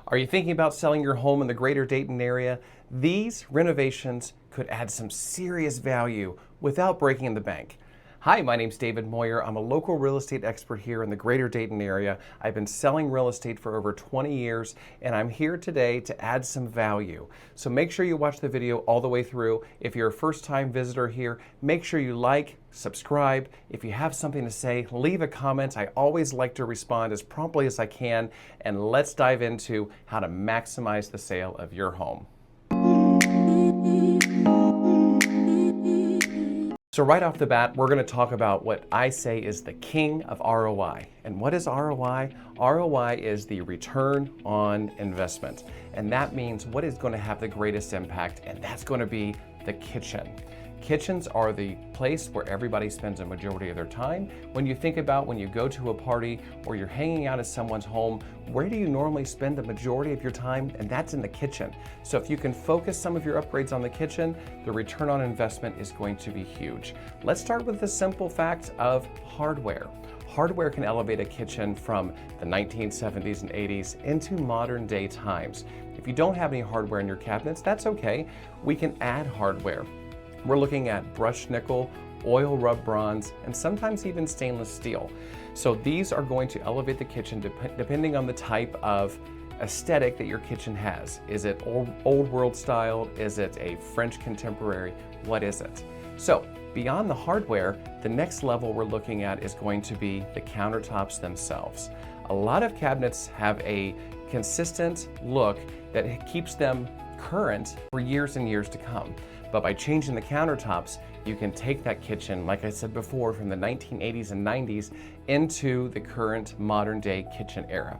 Are you thinking about selling your home in the Greater Dayton area? These renovations could add some serious value without breaking the bank. Hi, my name's David Moyer. I'm a local real estate expert here in the Greater Dayton area. I've been selling real estate for over 20 years, and I'm here today to add some value. So make sure you watch the video all the way through. If you're a first-time visitor here, make sure you like, subscribe. If you have something to say, leave a comment. I always like to respond as promptly as I can, and let's dive into how to maximize the sale of your home. So right off the bat, we're going to talk about what I say is the king of ROI. And what is ROI? ROI is the return on investment. And that means what is going to have the greatest impact, and that's going to be the kitchen. Kitchens are the place where everybody spends a majority of their time. When you think about when you go to a party or you're hanging out at someone's home, where do you normally spend the majority of your time? And that's in the kitchen. So if you can focus some of your upgrades on the kitchen, the return on investment is going to be huge. Let's start with the simple fact of hardware. Hardware can elevate a kitchen from the 1970s and 80s into modern day times. If you don't have any hardware in your cabinets, that's okay. We can add hardware. We're looking at brushed nickel, oil rub bronze, and sometimes even stainless steel. So these are going to elevate the kitchen depending on the type of aesthetic that your kitchen has. Is it old world style? Is it a French contemporary? What is it? So beyond the hardware, the next level we're looking at is going to be the countertops themselves. A lot of cabinets have a consistent look that keeps them current for years and years to come. But by changing the countertops, you can take that kitchen, like I said before, from the 1980s and 90s into the current modern day kitchen era.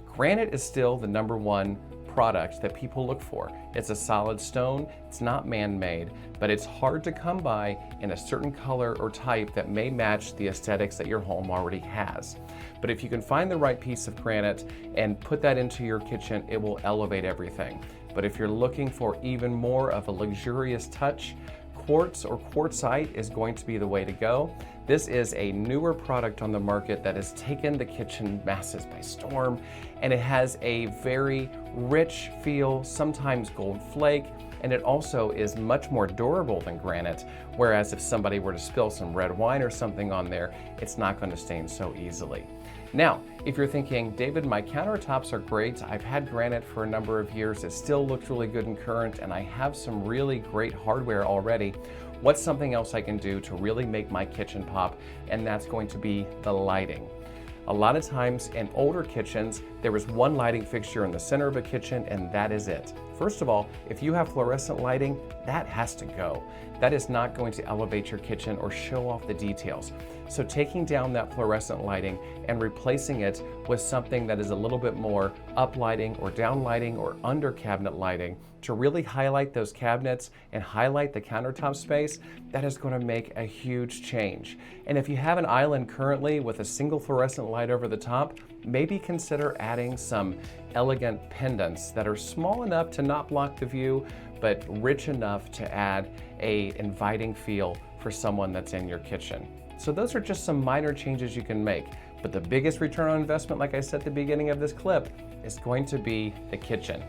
Granite is still the #1 product that people look for. It's a solid stone, it's not man-made, but it's hard to come by in a certain color or type that may match the aesthetics that your home already has. But if you can find the right piece of granite and put that into your kitchen, it will elevate everything. But if you're looking for even more of a luxurious touch, quartz or quartzite is going to be the way to go. This is a newer product on the market that has taken the kitchen masses by storm, and it has a very rich feel, sometimes gold flake, and it also is much more durable than granite, whereas if somebody were to spill some red wine or something on there, it's not going to stain so easily. Now, if you're thinking, David, my countertops are great, I've had granite for a number of years, it still looks really good and current, and I have some really great hardware already, what's something else I can do to really make my kitchen pop? And that's going to be the lighting. A lot of times in older kitchens, there was one lighting fixture in the center of a kitchen, and that is it. First of all, if you have fluorescent lighting, that has to go. That is not going to elevate your kitchen or show off the details. So taking down that fluorescent lighting and replacing it with something that is a little bit more up lighting or down lighting or under cabinet lighting to really highlight those cabinets and highlight the countertop space, that is going to make a huge change. And if you have an island currently with a single fluorescent light over the top, maybe consider adding some elegant pendants that are small enough to not block the view, but rich enough to add an inviting feel for someone that's in your kitchen. So those are just some minor changes you can make. But the biggest return on investment, like I said at the beginning of this clip, is going to be the kitchen.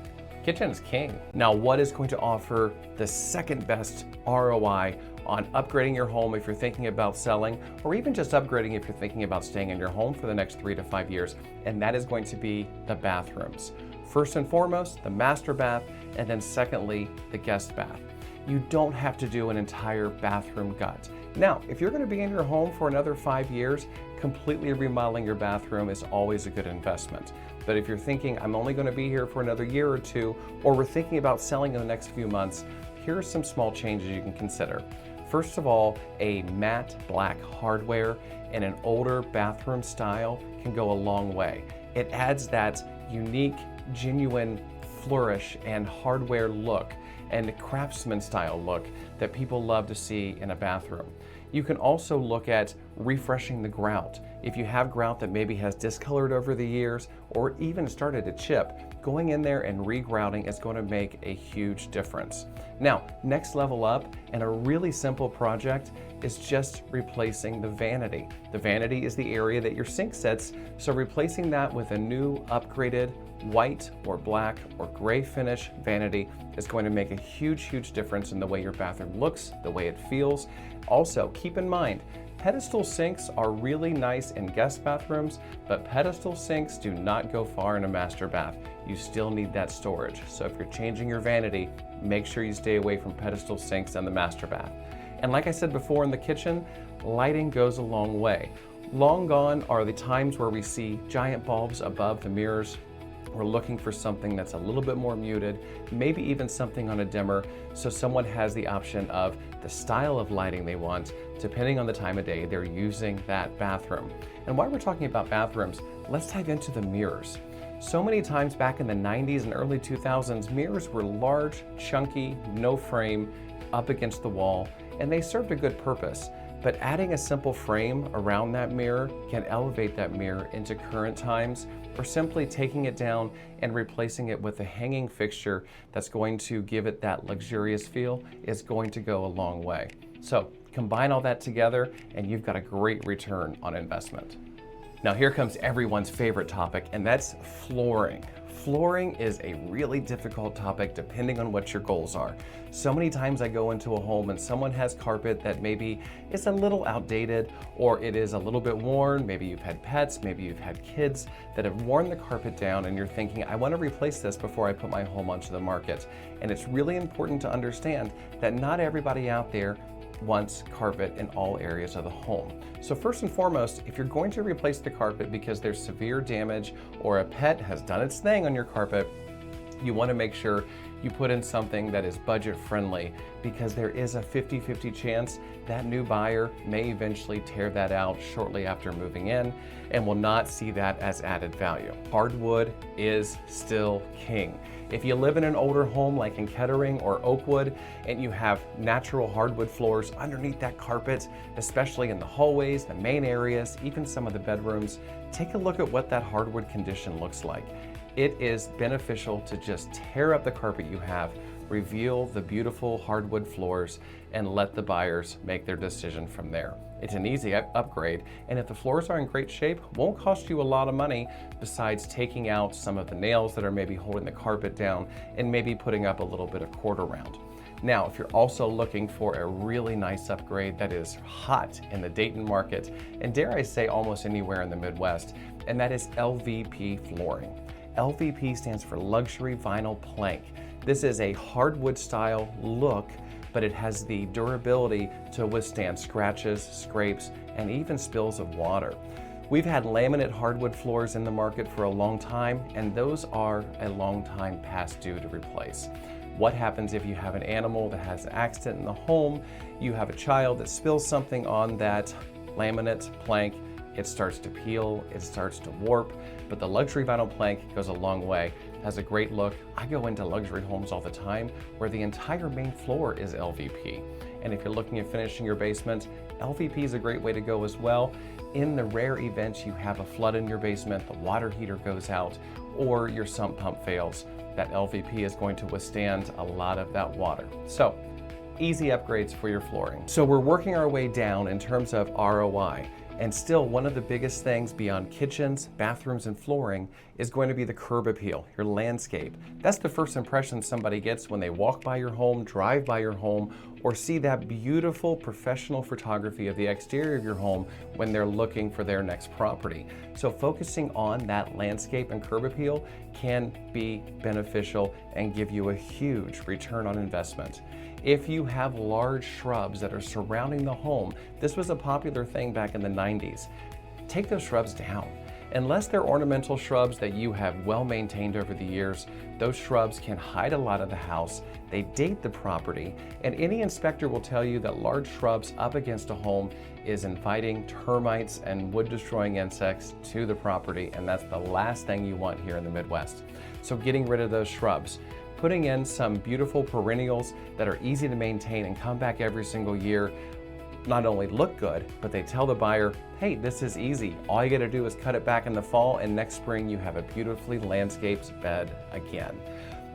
Kitchen is king. Now, what is going to offer the second best ROI on upgrading your home if you're thinking about selling, or even just upgrading if you're thinking about staying in your home for the next 3 to 5 years? And that is going to be the bathrooms. First and foremost, the master bath, and then secondly, the guest bath. You don't have to do an entire bathroom gut. Now, if you're going to be in your home for another 5 years, completely remodeling your bathroom is always a good investment. But if you're thinking, I'm only going to be here for another year or two, or we're thinking about selling in the next few months, here are some small changes you can consider. First of all, a matte black hardware in an older bathroom style can go a long way. It adds that unique, genuine flourish and hardware look and craftsman style look that people love to see in a bathroom. You can also look at refreshing the grout. If you have grout that maybe has discolored over the years or even started to chip, going in there and regrouting is going to make a huge difference. Now, next level up, and a really simple project, is just replacing the vanity. The vanity is the area that your sink sits, so replacing that with a new upgraded white or black or gray finish vanity is going to make a huge difference in the way your bathroom looks, the way it feels. Also, keep in mind, pedestal sinks are really nice in guest bathrooms, but pedestal sinks do not go far in a master bath. You still need that storage. So if you're changing your vanity, make sure you stay away from pedestal sinks and the master bath. And like I said before in the kitchen, lighting goes a long way. Long gone are the times where we see giant bulbs above the mirrors. We're looking for something that's a little bit more muted, maybe even something on a dimmer, so someone has the option of the style of lighting they want, depending on the time of day they're using that bathroom. And while we're talking about bathrooms, let's dive into the mirrors. So many times back in the 90s and early 2000s, mirrors were large, chunky, no frame, up against the wall, and they served a good purpose. But adding a simple frame around that mirror can elevate that mirror into current times, or simply taking it down and replacing it with a hanging fixture that's going to give it that luxurious feel is going to go a long way. So combine all that together and you've got a great return on investment. Now here comes everyone's favorite topic, and that's flooring. Flooring is a really difficult topic depending on what your goals are. So many times I go into a home and someone has carpet that maybe is a little outdated, or it is a little bit worn. Maybe you've had pets, maybe you've had kids that have worn the carpet down, and you're thinking, I want to replace this before I put my home onto the market. And it's really important to understand that not everybody out there wants carpet in all areas of the home. So first and foremost, if you're going to replace the carpet because there's severe damage or a pet has done its thing on your carpet, you want to make sure you put in something that is budget friendly, because there is a 50-50 chance that new buyer may eventually tear that out shortly after moving in and will not see that as added value. Hardwood is still king. If you live in an older home like in Kettering or Oakwood and you have natural hardwood floors underneath that carpet, especially in the hallways, the main areas, even some of the bedrooms, take a look at what that hardwood condition looks like. It is beneficial to just tear up the carpet you have, reveal the beautiful hardwood floors, and let the buyers make their decision from there. It's an easy upgrade, and if the floors are in great shape, won't cost you a lot of money besides taking out some of the nails that are maybe holding the carpet down and maybe putting up a little bit of quarter round. Now, if you're also looking for a really nice upgrade that is hot in the Dayton market, and dare I say almost anywhere in the Midwest, and that is LVP flooring. LVP stands for luxury vinyl plank. This is a hardwood style look, but it has the durability to withstand scratches, scrapes, and even spills of water. We've had laminate hardwood floors in the market for a long time, and those are a long time past due to replace. What happens if you have an animal that has an accident in the home, you have a child that spills something on that laminate plank, it starts to peel, it starts to warp, but the luxury vinyl plank goes a long way, has a great look. I go into luxury homes all the time where the entire main floor is LVP. And if you're looking at finishing your basement, LVP is a great way to go as well. In the rare event you have a flood in your basement, the water heater goes out, or your sump pump fails, that LVP is going to withstand a lot of that water. So, easy upgrades for your flooring. So we're working our way down in terms of ROI. And still, one of the biggest things beyond kitchens, bathrooms, and flooring is going to be the curb appeal, your landscape. That's the first impression somebody gets when they walk by your home, drive by your home, or see that beautiful professional photography of the exterior of your home when they're looking for their next property. So focusing on that landscape and curb appeal can be beneficial and give you a huge return on investment. If you have large shrubs that are surrounding the home, this was a popular thing back in the 90s. Take those shrubs down. Unless they're ornamental shrubs that you have well maintained over the years, those shrubs can hide a lot of the house, they date the property, and any inspector will tell you that large shrubs up against a home is inviting termites and wood-destroying insects to the property, and that's the last thing you want here in the Midwest. So getting rid of those shrubs, putting in some beautiful perennials that are easy to maintain and come back every single year, not only look good, but they tell the buyer, hey, this is easy. All you gotta do is cut it back in the fall, and next spring you have a beautifully landscaped bed again.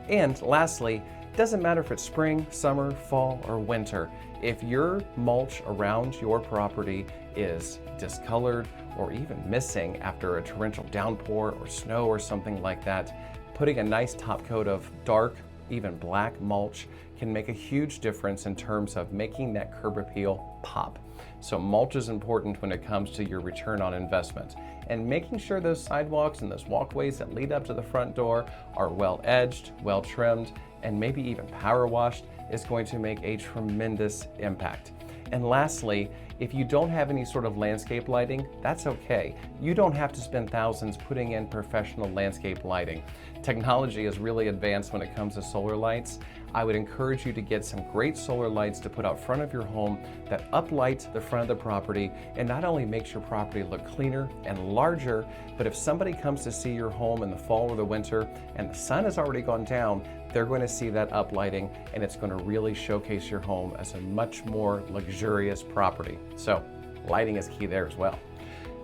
And lastly, it doesn't matter if it's spring, summer, fall, or winter. If your mulch around your property is discolored or even missing after a torrential downpour or snow or something like that, Putting a nice top coat of dark, even black mulch can make a huge difference in terms of making that curb appeal pop. So mulch is important when it comes to your return on investment. And making sure those sidewalks and those walkways that lead up to the front door are well edged, well trimmed, and maybe even power washed is going to make a tremendous impact. And lastly, if you don't have any sort of landscape lighting, that's okay. You don't have to spend thousands putting in professional landscape lighting. Technology is really advanced when it comes to solar lights. I would encourage you to get some great solar lights to put out front of your home that uplight the front of the property and not only makes your property look cleaner and larger, but if somebody comes to see your home in the fall or the winter and the sun has already gone down, they're going to see that uplighting and it's going to really showcase your home as a much more luxurious property. So lighting is key there as well.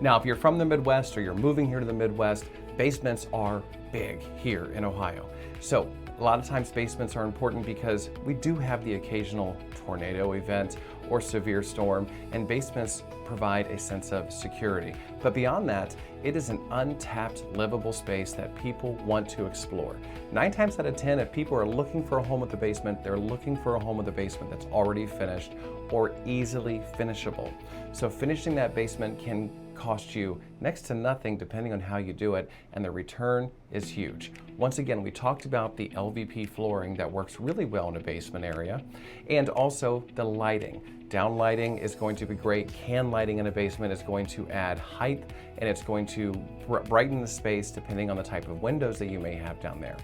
Now, if you're from the Midwest or you're moving here to the Midwest, basements are big here in Ohio. So a lot of times basements are important because we do have the occasional tornado event or severe storm, and basements provide a sense of security. But beyond that, it is an untapped livable space that people want to explore. 9 times out of 10, if people are looking for a home with a basement, they're looking for a home with a basement that's already finished or easily finishable. So finishing that basement can cost you next to nothing depending on how you do it, and the return is huge. Once again, we talked about the LVP flooring that works really well in a basement area, and also the lighting. Down lighting is going to be great. Can lighting in a basement is going to add height, and it's going to brighten the space depending on the type of windows that you may have down there.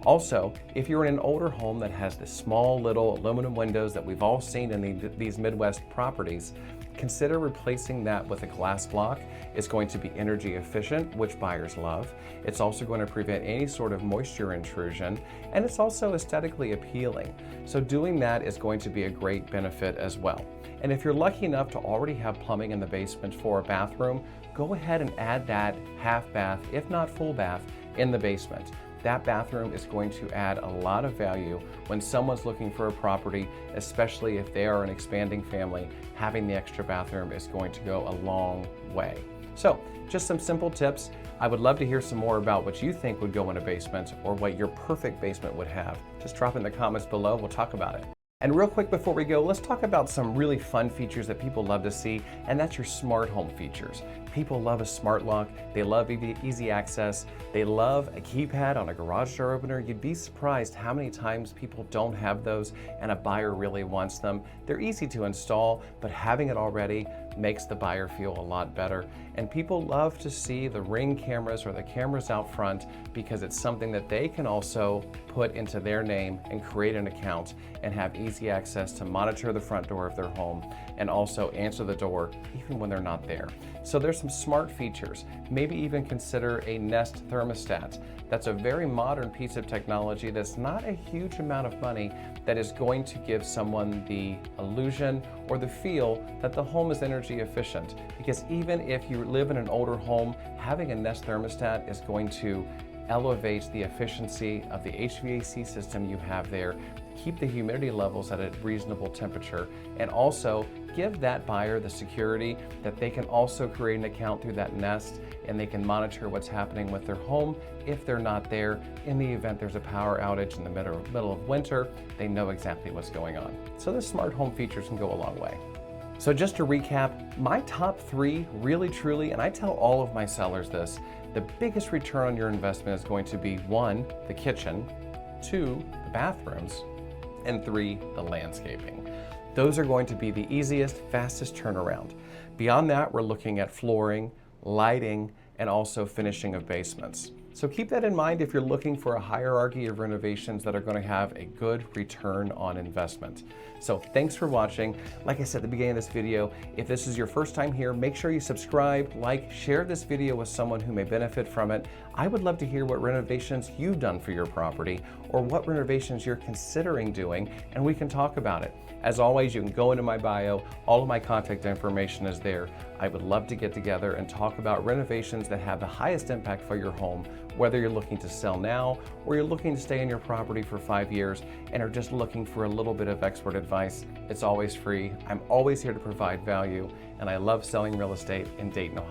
Also, if you're in an older home that has the small little aluminum windows that we've all seen in these Midwest properties, consider replacing that with a glass block. It's going to be energy efficient, which buyers love. It's also going to prevent any sort of moisture intrusion, and it's also aesthetically appealing. So doing that is going to be a great benefit as well. And if you're lucky enough to already have plumbing in the basement for a bathroom, go ahead and add that half bath, if not full bath, in the basement. That bathroom is going to add a lot of value when someone's looking for a property, especially if they are an expanding family. Having the extra bathroom is going to go a long way. So, just some simple tips. I would love to hear some more about what you think would go in a basement or what your perfect basement would have. Just drop in the comments below, we'll talk about it. And real quick before we go, let's talk about some really fun features that people love to see, and that's your smart home features. People love a smart lock, they love easy access, they love a keypad on a garage door opener. You'd be surprised how many times people don't have those and a buyer really wants them. They're easy to install, but having it already makes the buyer feel a lot better. And people love to see the Ring cameras or the cameras out front because it's something that they can also put into their name and create an account and have easy access to monitor the front door of their home and also answer the door even when they're not there. So there's some smart features. Maybe even consider a Nest thermostat. That's a very modern piece of technology that's not a huge amount of money that is going to give someone the illusion or the feel that the home is energy efficient. Because even if you live in an older home, having a Nest thermostat is going to elevate the efficiency of the HVAC system you have there, keep the humidity levels at a reasonable temperature, and also give that buyer the security that they can also create an account through that Nest and they can monitor what's happening with their home if they're not there. In the event there's a power outage in the middle of winter, they know exactly what's going on. So the smart home features can go a long way. So just to recap, my top 3 really truly, and I tell all of my sellers this, the biggest return on your investment is going to be 1, the kitchen, 2, the bathrooms, and 3, the landscaping. Those are going to be the easiest, fastest turnaround. Beyond that, we're looking at flooring, lighting, and also finishing of basements. So keep that in mind if you're looking for a hierarchy of renovations that are going to have a good return on investment. So thanks for watching. Like I said at the beginning of this video, if this is your first time here, make sure you subscribe, like, share this video with someone who may benefit from it. I would love to hear what renovations you've done for your property or what renovations you're considering doing, and we can talk about it. As always, you can go into my bio. All of my contact information is there. I would love to get together and talk about renovations that have the highest impact for your home, whether you're looking to sell now or you're looking to stay in your property for 5 years and are just looking for a little bit of expert advice. It's always free. I'm always here to provide value, and I love selling real estate in Dayton, Ohio.